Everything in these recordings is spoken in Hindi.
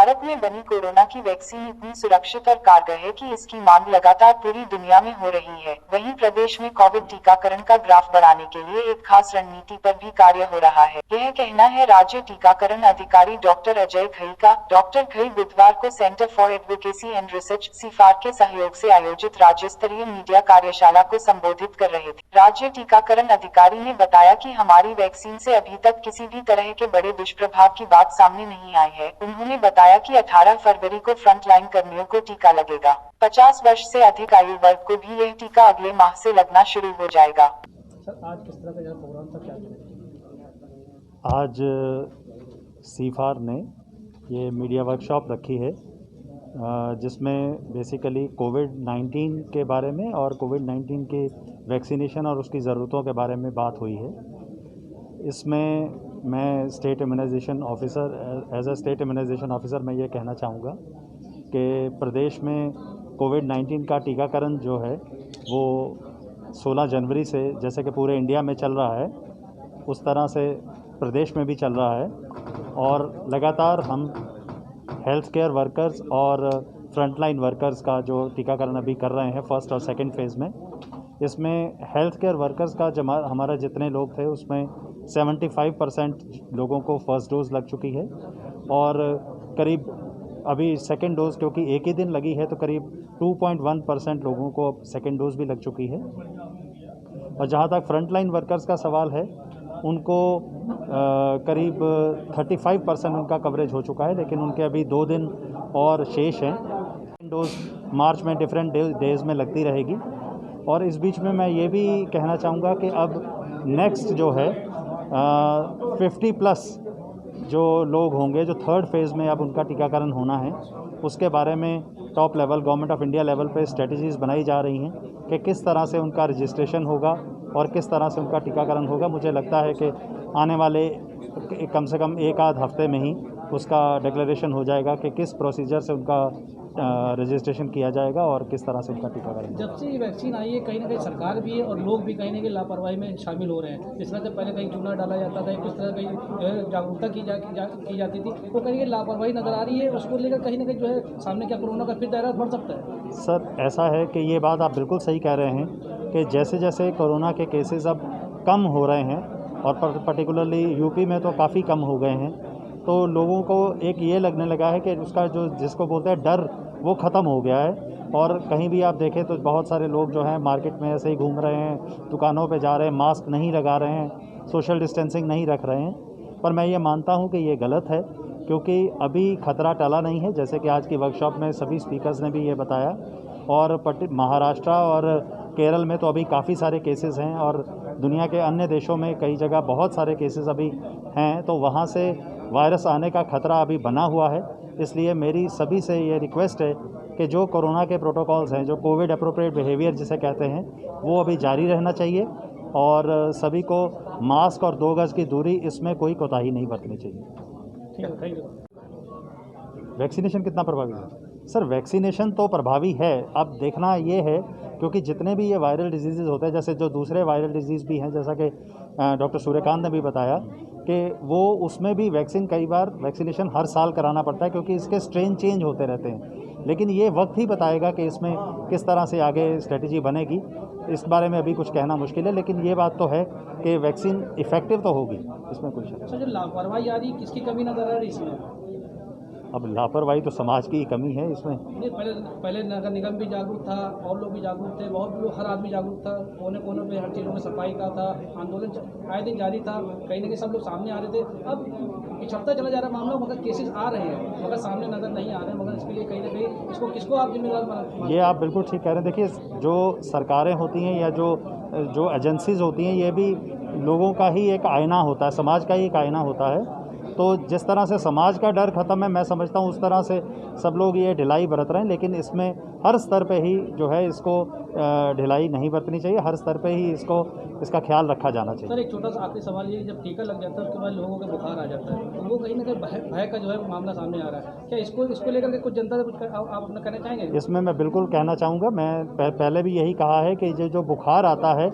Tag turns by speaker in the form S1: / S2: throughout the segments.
S1: भारत में बनी कोरोना की वैक्सीन इतनी सुरक्षित और कारगर है कि इसकी मांग लगातार पूरी दुनिया में हो रही है। वहीं प्रदेश में कोविड टीकाकरण का ग्राफ बढ़ाने के लिए एक खास रणनीति पर भी कार्य हो रहा है। यह कहना है राज्य टीकाकरण अधिकारी डॉक्टर अजय घई का। डॉक्टर घई बुधवार को centre for advocacy and research CFAR के सहयोग से आयोजित राज्य स्तरीय मीडिया कार्यशाला को संबोधित कर रहे थे। राज्य टीकाकरण अधिकारी ने बताया कि हमारी वैक्सीन से अभी तक किसी भी तरह के बड़े दुष्प्रभाव की बात सामने नहीं आई है। उन्होंने बताया कि 18 फरवरी को फ्रंटलाइन कर्मियों को टीका लगेगा। 50 वर्ष से अधिक आयु वर्ग को भी यह टीका अगले माह से लगना शुरू हो जाएगा।
S2: सर, आज किस तरह का प्रोग्राम था, क्या
S3: आज सीफार ने ये मीडिया वर्कशॉप रखी है जिसमें बेसिकली कोविड-19 के बारे में और कोविड-19 के वैक्सीनेशन और उसकी ज़रूरतों के बारे में बात हुई है। इसमें मैं state immunization officer as a state immunization officer मैं ये कहना चाहूँगा कि प्रदेश में कोविड-19 का टीकाकरण जो है वो 16 जनवरी से जैसे कि पूरे इंडिया में चल रहा है उस तरह से प्रदेश में भी चल रहा है और लगातार हम हेल्थ केयर वर्कर्स और फ्रंटलाइन वर्कर्स का जो टीकाकरण अभी कर रहे हैं फर्स्ट और सेकंड फेज़ में। इसमें हेल्थ केयर वर्कर्स का हमारा जितने लोग थे उसमें 75% लोगों को फर्स्ट डोज़ लग चुकी है और करीब अभी सेकंड डोज़ क्योंकि एक ही दिन लगी है तो करीब 2.1% लोगों को सेकंड डोज़ भी लग चुकी है। और जहाँ तक फ्रंटलाइन वर्कर्स का सवाल है उनको करीब 35% उनका कवरेज हो चुका है, लेकिन उनके अभी 2 दिन और शेष हैं। डोज मार्च में डिफरेंट डेज़ में लगती रहेगी। और इस बीच में मैं ये भी कहना चाहूँगा कि अब नेक्स्ट जो है 50+ जो लोग होंगे जो थर्ड फेज़ में अब उनका टीकाकरण होना है उसके बारे में top level government of India level पे स्ट्रेटजीज़ बनाई जा रही हैं कि किस तरह से उनका रजिस्ट्रेशन होगा और किस तरह से उनका टीकाकरण होगा। मुझे लगता है कि आने वाले कम से कम एक आध हफ्ते में ही उसका डिक्लेरेशन हो जाएगा कि किस प्रोसीजर से उनका रजिस्ट्रेशन किया जाएगा और किस तरह से उनका टीकाकरण।
S2: जब से ये वैक्सीन आई है कहीं ना कहीं सरकार भी है और लोग भी कहीं ना कहीं लापरवाही में शामिल हो रहे हैं। जिस तरह से पहले कहीं चूना डाला जाता था, किस तरह कहीं जागरूकता की जाती थी, वो कहीं लापरवाही नज़र आ रही है। उसको लेकर कहीं ना कहीं जो है सामने क्या कोरोना का फिर दायरा बढ़ सकता है।
S3: सर, ऐसा है कि ये बात आप बिल्कुल सही कह रहे हैं कि जैसे जैसे कोरोना के केसेस अब कम हो रहे हैं और पर्टिकुलरली यूपी में तो काफ़ी कम हो गए हैं, तो लोगों को एक ये लगने लगा है कि उसका जो जिसको बोलते हैं डर वो ख़त्म हो गया है। और कहीं भी आप देखें तो बहुत सारे लोग जो हैं मार्केट में ऐसे ही घूम रहे हैं, दुकानों पे जा रहे हैं, मास्क नहीं लगा रहे हैं, सोशल डिस्टेंसिंग नहीं रख रहे हैं। पर मैं ये मानता हूँ कि ये गलत है क्योंकि अभी खतरा टला नहीं है, जैसे कि आज की वर्कशॉप में सभी स्पीकर्स ने भी ये बताया। और महाराष्ट्र और केरल में तो अभी काफ़ी सारे केसेस हैं और दुनिया के अन्य देशों में कई जगह बहुत सारे केसेस अभी हैं, तो वहाँ से वायरस आने का खतरा अभी बना हुआ है। इसलिए मेरी सभी से ये रिक्वेस्ट है कि जो कोरोना के प्रोटोकॉल्स हैं, जो कोविड अप्रोप्रिएट बिहेवियर जिसे कहते हैं, वो अभी जारी रहना चाहिए और सभी को मास्क और 2 गज़ की दूरी इसमें कोई कोताही नहीं बरतनी चाहिए।
S2: ठीक है, थैंक यू।
S3: वैक्सीनेशन कितना प्रभावी है? सर, वैक्सीनेशन तो प्रभावी है। अब देखना ये है क्योंकि जितने भी ये वायरल डिजीज़ होते हैं, जैसे जो दूसरे वायरल डिजीज़ भी हैं, जैसा कि डॉक्टर सूर्यकांत ने भी बताया कि वो उसमें भी कई बार वैक्सीनेशन हर साल कराना पड़ता है क्योंकि इसके स्ट्रेन चेंज होते रहते हैं। लेकिन ये वक्त ही बताएगा कि इसमें किस तरह से आगे स्ट्रेटजी बनेगी। इस बारे में अभी कुछ कहना मुश्किल है, लेकिन ये बात तो है कि वैक्सीन इफ़ेक्टिव तो होगी, इसमें कोई शक नहीं।
S2: जो लापरवाही आ रही किसकी कमी नजर आ रही इसमें?
S3: अब लापरवाही तो समाज की ही कमी है इसमें।
S2: नहीं, पहले नगर निगम भी जागरूक था और लोग भी जागरूक थे, बहुत लोग, हर आदमी जागरूक था, कोने कोने पे हर चीज़ों में सफाई का था, आंदोलन आए दिन जारी था, कहीं ना कहीं सब लोग सामने आ रहे थे। अब पिछड़ता चला जा रहा मामला, मगर केसेस आ रहे हैं मगर सामने नजर नहीं आ रहे हैं। मगर इसके लिए कहीं ना कहीं किसको आप जिम्मेदार
S3: ये आप बिल्कुल ठीक कह रहे हैं। देखिए, जो सरकारें होती हैं या जो एजेंसीज़ होती हैं, ये भी लोगों का ही एक आईना होता है, समाज का ही एक आईना होता है। तो जिस तरह से समाज का डर ख़त्म है, मैं समझता हूँ उस तरह से सब लोग ये ढिलाई बरत रहे हैं, लेकिन इसमें हर स्तर पे ही जो है इसको ढिलाई नहीं बरतनी चाहिए। हर स्तर पे ही इसका ख्याल रखा जाना चाहिए।
S2: सर, एक छोटा सा आखिरी सवाल ये, जब टीका लग जाता है उसके बाद लोगों का बुखार आ जाता है, तो वो कहीं ना कहीं भय का जो है मामला सामने आ रहा है। क्या इसको लेकर के कुछ जनता से कुछ आप कहना चाहेंगे?
S3: इसमें मैं बिल्कुल कहना चाहूँगा, मैं पहले भी यही कहा है कि जो बुखार आता है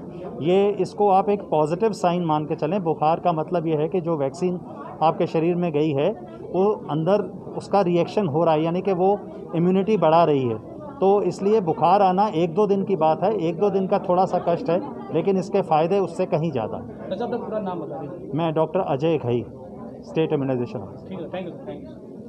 S3: ये इसको आप एक पॉजिटिव साइन मान के चलें। बुखार का मतलब ये है कि जो वैक्सीन आपके शरीर में गई है वो अंदर उसका रिएक्शन हो रहा है, यानी कि वो इम्यूनिटी बढ़ा रही है। तो इसलिए बुखार आना 1-2 दिन की बात है, 1-2 दिन का थोड़ा सा कष्ट है, लेकिन इसके फ़ायदे उससे कहीं ज़्यादा हैं।
S2: डॉक्टर साहब अपना पूरा नाम बता दीजिए।
S3: मैं doctor Ajay Ghai, state immunization officer.
S2: ठीक है, थैंक यू।